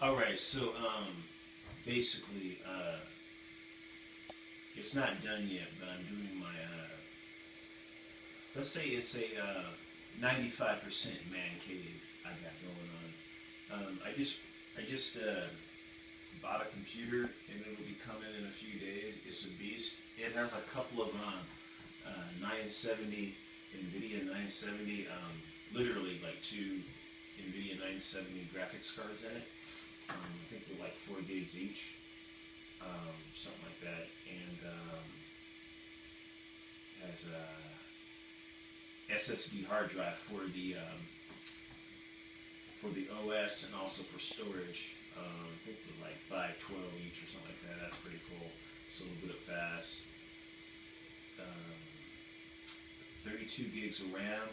All right, so basically, it's not done yet, but I'm doing my. Let's say it's a 95% man cave I got going on. I just bought a computer and it'll be coming in a few days. It's a beast. It has a couple of 970 NVIDIA 970, literally like two NVIDIA 970 graphics cards in it. I think they're like 4 gigs each, something like that, and has a SSD hard drive for the OS and also for storage. I think they're like 512 each or something like that. That's pretty cool. So a little bit of fast. 32 gigs of RAM.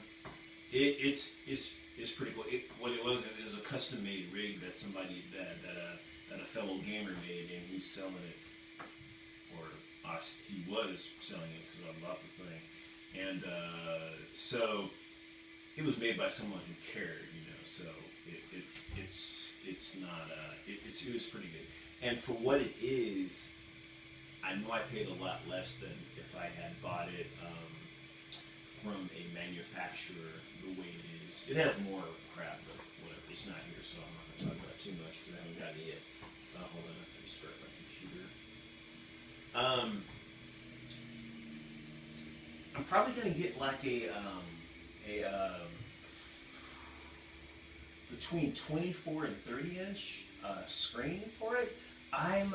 It's pretty cool. What it was, it is a custom made rig that somebody that a fellow gamer made, and he's selling it, or he was selling it because I bought the thing, and so it was made by someone who cared, you know. So it's not it was pretty good, and for what it is, I know I paid a lot less than if I had bought it from a manufacturer the way it is. It has more crap, but whatever. It's not here, so I'm not going to talk about it too much because I haven't gotten it yet. Hold on, I have to restart my computer. I'm probably going to get like a between 24 and 30 inch screen for it. I'm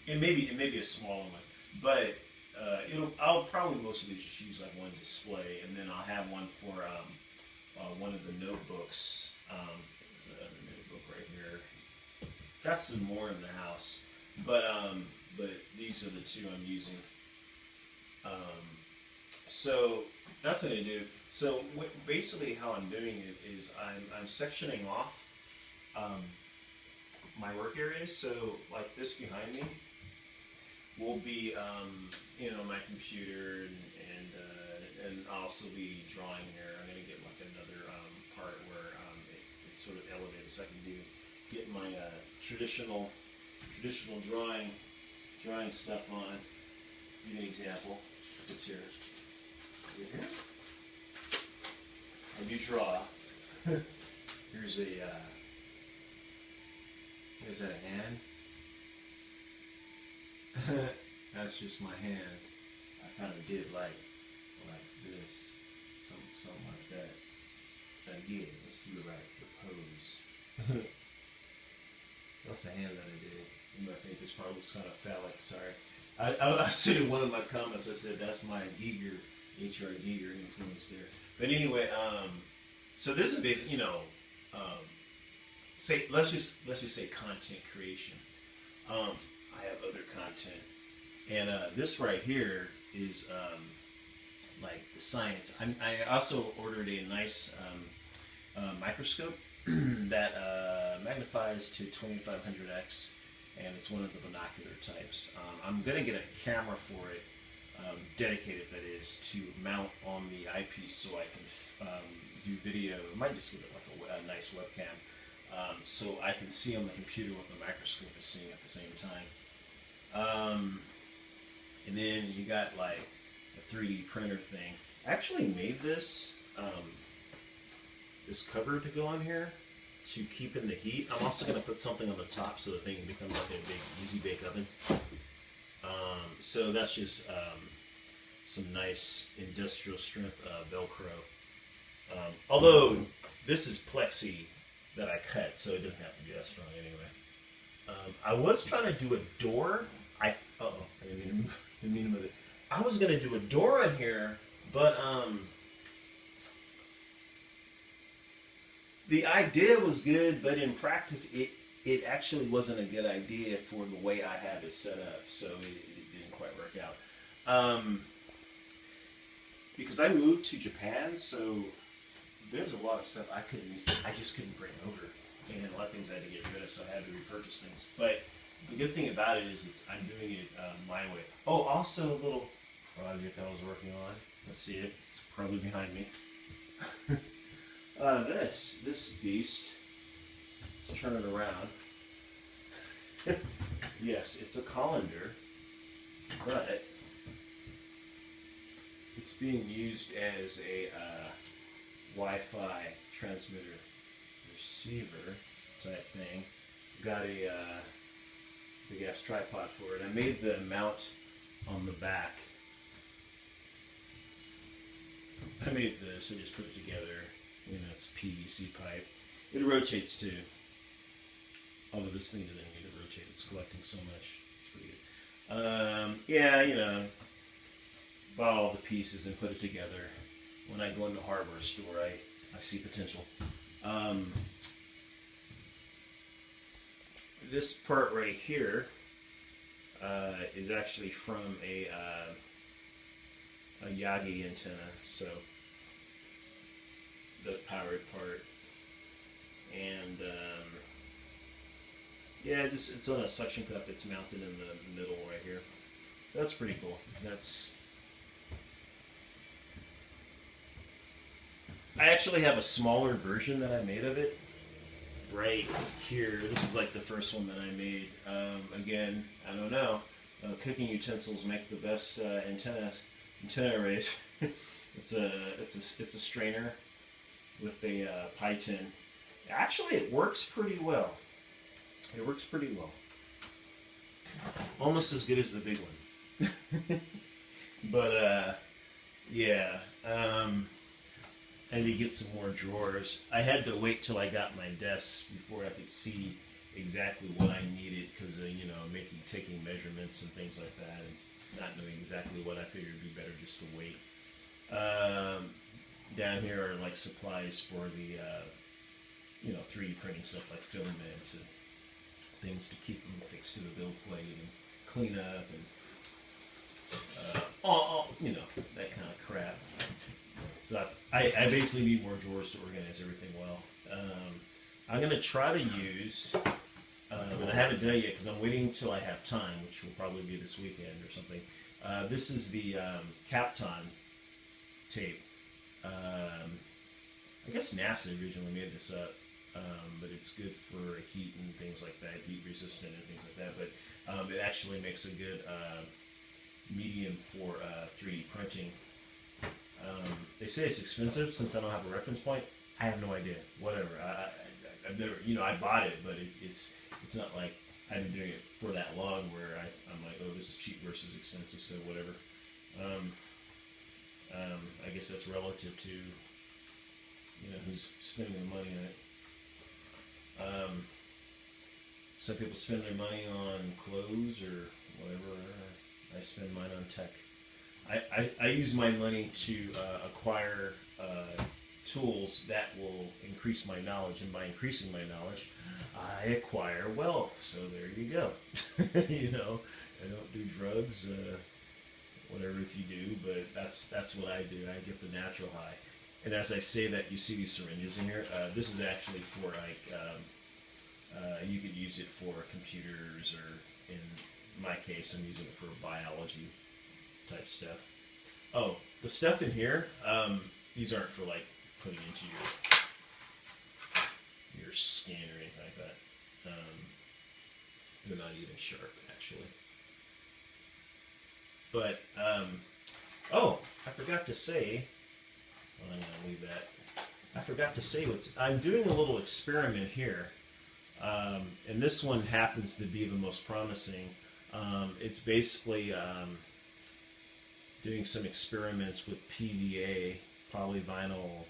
it may be a small one, but I'll probably mostly just use like one display, and then I'll have one for one of the notebooks. There's another notebook right here. Got some more in the house, but these are the two I'm using. So that's what I do. So basically, how I'm doing it is I'm sectioning off my work areas. So like this behind me will be my computer, and I'll also be drawing here. I'm gonna get like another part where it's sort of elevated, so I can get my traditional drawing stuff on. Give you an example. It's here. Here. I do draw. Here's that a hand? That's just my hand. I kind of did like this, something like that. Yeah, let's do the pose. That's the hand that I did. You might think this part looks kind of phallic. Sorry. I said in one of my comments, I said that's my Giger, H.R. Giger influence there. But anyway, so this is basically, let's just say content creation. I have other content, and this right here is like the science. I also ordered a nice microscope that magnifies to 2500x, and it's one of the binocular types. I'm gonna get a camera for it, dedicated that is, to mount on the eyepiece so I can do video. I might just give it like a nice webcam, so I can see on the computer what the microscope is seeing at the same time. And then you got like a 3D printer thing. I actually made this this cover to go on here to keep in the heat. I'm also going to put something on the top so the thing becomes like a big easy bake oven. So that's just some nice industrial strength Velcro. Although this is plexi that I cut, so it doesn't have to be that strong anyway. I was trying to do a door. I didn't mean to move it. I was going to do a door in here, but the idea was good, but in practice, it actually wasn't a good idea for the way I have it set up, so it didn't quite work out. Because I moved to Japan, so there's a lot of stuff I just couldn't bring over, and a lot of things I had to get rid of, so I had to repurchase things. But the good thing about it is I'm doing it my way. Oh, also a little project I was working on. Let's see it. It's probably behind me. This beast Let's turn it around. Yes, it's a colander, but it's being used as a Wi-Fi transmitter receiver type thing. Got a big ass tripod for it. I made the mount on the back. I made this, I just put it together. You know, it's PVC pipe. It rotates too. Although this thing doesn't need to rotate, it's collecting so much. It's pretty good. Yeah, you know, bought all the pieces and put it together. When I go into a hardware store, I see potential. This part right here is actually from a Yagi antenna, so the powered part, and yeah, it's on a suction cup. It's mounted in the middle right here. That's pretty cool. I actually have a smaller version that I made of it right here. This is like the first one that I made. Again, I don't know. Cooking utensils make the best antenna arrays. It's a strainer with a pie tin. Actually, it works pretty well. It works pretty well. Almost as good as the big one. But yeah. I need to get some more drawers. I had to wait till I got my desk before I could see exactly what I needed because of, you know, taking measurements and things like that, and not knowing exactly what I figured would be better just to wait. Down here are like supplies for the, you know, 3D printing stuff like filaments and things to keep them fixed to the build plate and clean up and you know, that kind of crap. So I basically need more drawers to organize everything well. I'm going to try to use, and I haven't done it yet because I'm waiting until I have time, which will probably be this weekend or something. This is the Kapton tape. I guess NASA originally made this up, but it's good for heat and things like that, heat resistant and things like that. But it actually makes a good medium for 3D printing. They say it's expensive since I don't have a reference point. I have no idea. Whatever. I've never, you know, I bought it, but it's not like I've been doing it for that long where I'm like, oh, this is cheap versus expensive, so whatever. I guess that's relative to, you know, who's spending the money on it. Some people spend their money on clothes or whatever. I spend mine on tech. I use my money to acquire tools that will increase my knowledge, and by increasing my knowledge, I acquire wealth. So there you go. You know, I don't do drugs, whatever if you do, but that's what I do. I get the natural high. And as I say that, you see these syringes in here. This is actually for like you could use it for computers, or in my case, I'm using it for biology type stuff. Oh, the stuff in here, these aren't for like putting into your skin or anything like that. They're not even sharp, actually. But, oh, I forgot to say, well, I'm going to leave that. I forgot to say I'm doing a little experiment here. And this one happens to be the most promising. It's basically doing some experiments with PVA, polyvinyl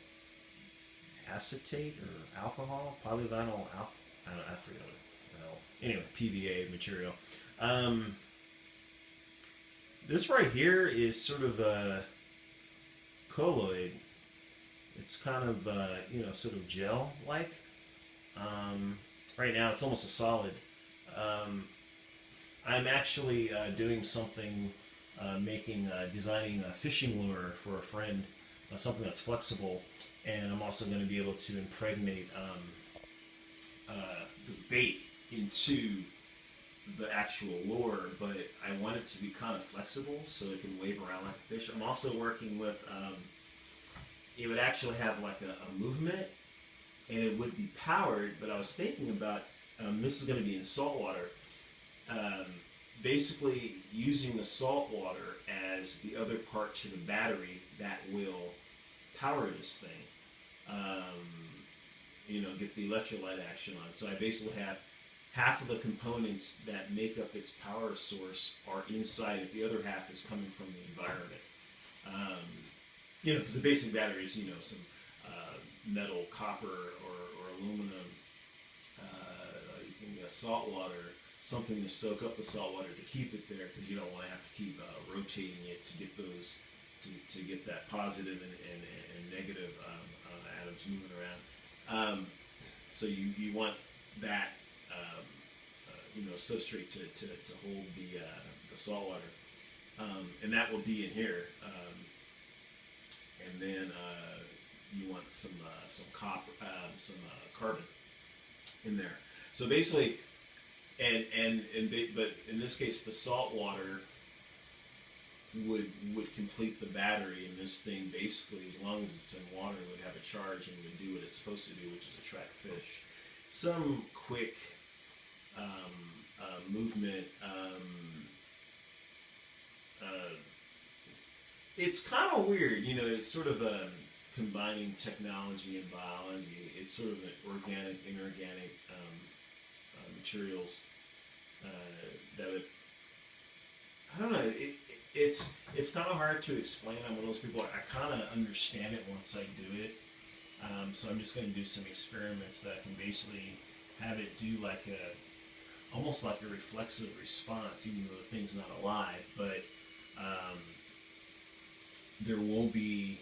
acetate or alcohol, I forget what. Well, anyway, PVA material. This right here is sort of a colloid. It's kind of you know, sort of gel-like. Right now, it's almost a solid. I'm actually doing something, designing a fishing lure for a friend, something that's flexible, and I'm also going to be able to impregnate the bait into the actual lure, but I want it to be kind of flexible so it can wave around like a fish. I'm also working with, it would actually have like a movement and it would be powered. But I was thinking about this is going to be in salt water. Um, Basically, using the salt water as the other part to the battery that will power this thing. Get the electrolyte action on. So I basically have half of the components that make up its power source are inside it. The other half is coming from the environment. Because the basic battery is, some metal, copper, or aluminum. You can get salt water, something to soak up the salt water to keep it there, because you don't want to have to keep rotating it to get those, to get that positive and negative atoms moving around. So you want that substrate to hold the salt water, and that will be in here. And then you want some copper, some carbon in there. So basically, but in this case, the salt water would complete the battery, and this thing basically, as long as it's in water, would have a charge and would do what it's supposed to do, which is attract fish. Some quick movement. It's kind of weird, it's sort of combining technology and biology. It's sort of an organic, inorganic materials that would, I don't know, it's kind of hard to explain. I'm one of those people, I kind of understand it once I do it. So I'm just going to do some experiments that I can basically have it do almost like a reflexive response, even though the thing's not alive, but there will be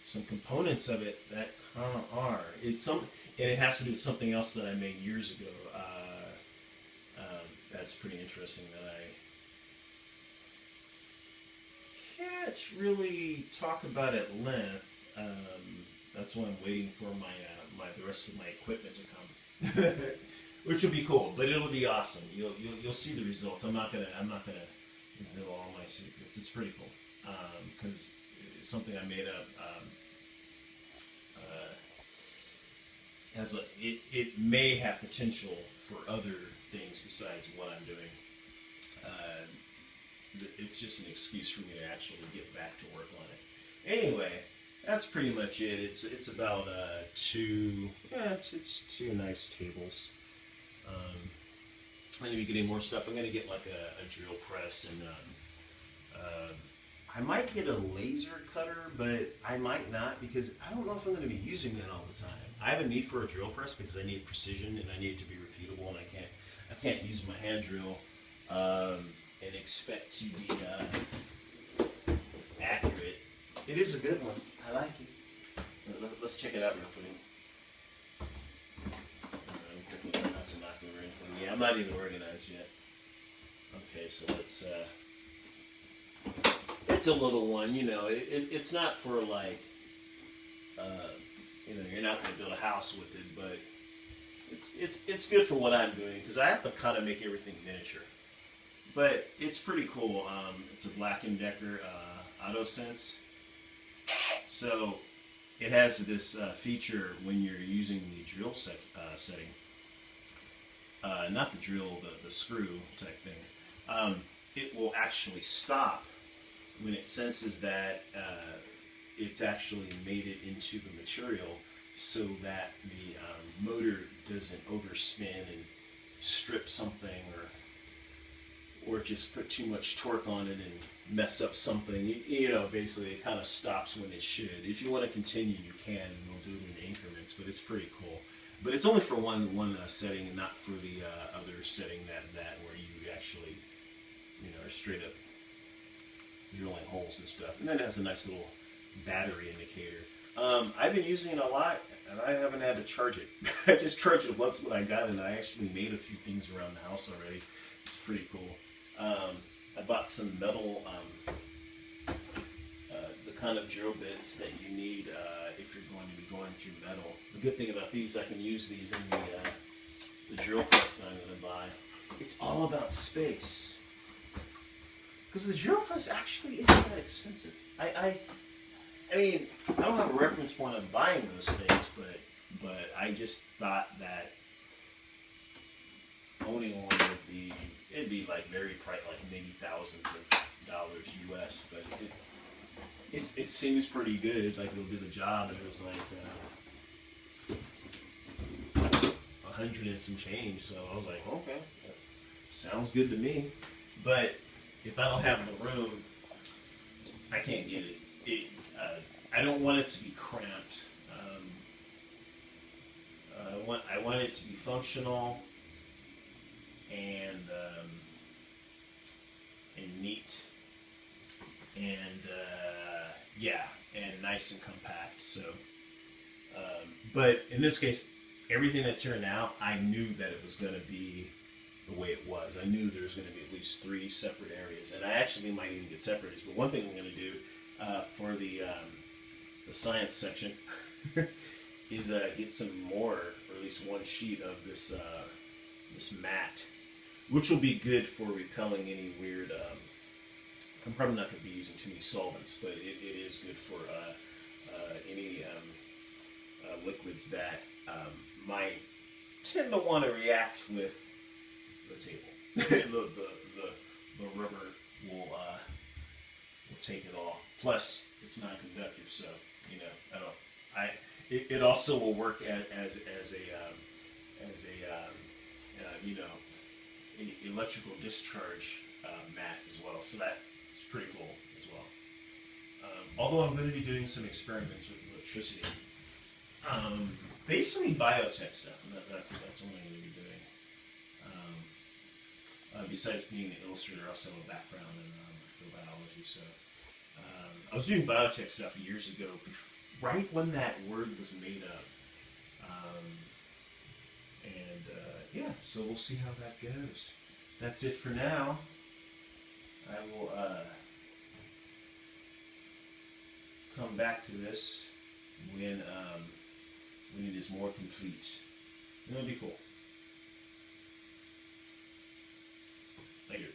some components of it that kind of are. And it has to do with something else that I made years ago. That's pretty interesting that I can't really talk about at length. That's why I'm waiting for the rest of my equipment to come, which will be cool. But it'll be awesome. You'll see the results. I'm not gonna reveal all my secrets. It's pretty cool because it's something I made up. It may have potential for other things besides what I'm doing. It's just an excuse for me to actually get back to work on it. Anyway, that's pretty much it. It's about two nice tables. I'm gonna be getting more stuff. I'm gonna get like a drill press, and I might get a laser cutter, but I might not, because I don't know if I'm going to be using that all the time. I have a need for a drill press because I need precision and I need it to be repeatable, and I can't use my hand drill and expect to be accurate. It is a good one. I like it. Let's check it out real quick. I'm definitely trying not to knock over anything. Yeah, I'm not even organized yet. Okay, so let's. It's a little one, it's not for like, you're not going to build a house with it, but it's good for what I'm doing, because I have to kind of make everything miniature. But it's pretty cool. It's a Black & Decker AutoSense. So it has this feature when you're using the drill setting, not the drill, the screw type thing. It will actually stop when it senses that it's actually made it into the material, so that the motor doesn't overspin and strip something, or just put too much torque on it and mess up something. Basically it kind of stops when it should. If you want to continue, you can, and we'll do it in increments, but it's pretty cool. But it's only for one setting, and not for the other setting that where you actually are straight up drilling holes and stuff. And then it has a nice little battery indicator. I've been using it a lot, and I haven't had to charge it. I just charged it once when I got it, and I actually made a few things around the house already. It's pretty cool. I bought some metal, the kind of drill bits that you need if you're going to be going through metal. The good thing about these, I can use these in the drill press that I'm going to buy. It's all about space. Because the drill press actually isn't that expensive. I mean, I don't have a reference point on buying those things, but I just thought that owning one it'd be like very price, like maybe thousands of dollars US, but it seems pretty good, like it'll do the job, and it was like 100 and some change, so I was like, okay, sounds good to me. But if I don't have the room, I can't get it. I don't want it to be cramped. I want it to be functional and neat and yeah, and nice and compact. So, but in this case, everything that's here now, I knew that it was going to be the way it was. I knew there was going to be at least 3 separate areas, and I actually might even get separated. But one thing I'm going to do for the science section is get some more, or at least one sheet of this this mat, which will be good for repelling any weird. I'm probably not going to be using too many solvents, but it is good for any liquids that might tend to want to react with the table. the rubber will take it all. Plus, it's non-conductive, so you know it also will work as a you know, electrical discharge mat as well. So that's pretty cool as well. Although I'm going to be doing some experiments with electricity. Basically biotech stuff, and that's what I'm going to be doing. Besides being an illustrator, I also have a background in biology. So I was doing biotech stuff years ago, right when that word was made up. Yeah, so we'll see how that goes. That's it for now. I will come back to this when it is more complete. It'll be cool. Later.